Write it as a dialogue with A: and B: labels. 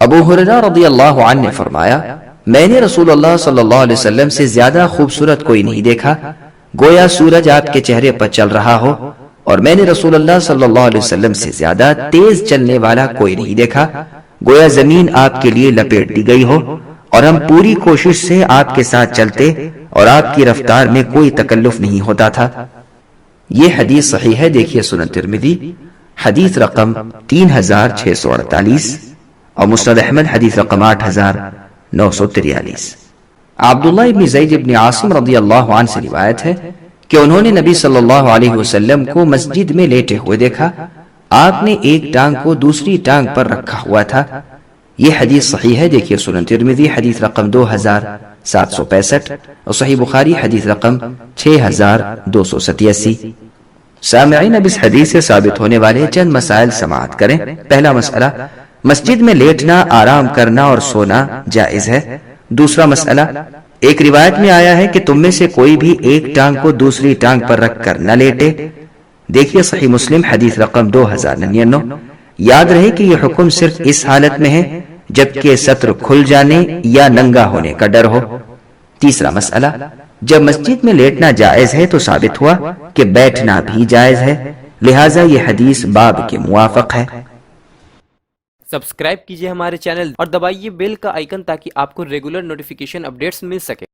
A: ابو ہریرہ رضی اللہ عنہ نے فرمایا میں نے رسول اللہ صلی اللہ علیہ وسلم سے زیادہ خوبصورت کوئی نہیں دیکھا، گویا سورج آپ کے چہرے پر چل رہا ہو، اور میں نے رسول اللہ صلی اللہ علیہ وسلم سے زیادہ تیز چلنے والا کوئی نہیں دیکھا، گویا زمین آپ کے لیے لپیٹ دی گئی ہو، اور ہم پوری کوشش سے آپ کے ساتھ چلتے اور آپ کی رفتار میں کوئی تکلف نہیں ہوتا تھا۔ یہ حدیث صحیح ہے، دیکھیے سنن ترمذی حدیث رقم 3648 اور مسند احمد حدیث رقم 8943۔ عبداللہ ابن زید ابن عاصم رضی اللہ عنہ سے روایت ہے کہ انہوں نے نبی صلی اللہ علیہ وسلم کو مسجد میں لیٹے ہوئے دیکھا، آپ نے ایک ٹانگ کو دوسری ٹانگ پر رکھا ہوا تھا۔ یہ حدیث صحیح ہے، دیکھیے سنن ترمذی حدیث رقم 2765 اور صحیح بخاری حدیث رقم 6287۔ سامعین، اب اس حدیث سے ثابت ہونے والے چند مسائل سماعت کریں۔ پہلا مسئلہ، مسجد میں لیٹنا، آرام کرنا اور سونا جائز ہے۔ دوسرا مسئلہ، ایک روایت میں آیا ہے کہ تم میں سے کوئی بھی ایک ٹانگ کو دوسری ٹانگ پر رکھ کر نہ لیٹے، دیکھیے صحیح مسلم حدیث رقم 2099۔ یاد رہے کہ یہ حکم صرف اس حالت میں ہے جبکہ سطر کھل جانے یا ننگا ہونے کا ڈر ہو۔ تیسرا مسئلہ، جب مسجد میں لیٹنا جائز ہے تو ثابت ہوا کہ بیٹھنا بھی جائز ہے، لہٰذا یہ حدیث باب کے موافق ہے۔
B: سبسکرائب کیجئے ہمارے چینل اور دبائیے بیل کا آئیکن تاکہ آپ کو ریگولر نوٹیفیکیشن اپڈیٹس مل سکے۔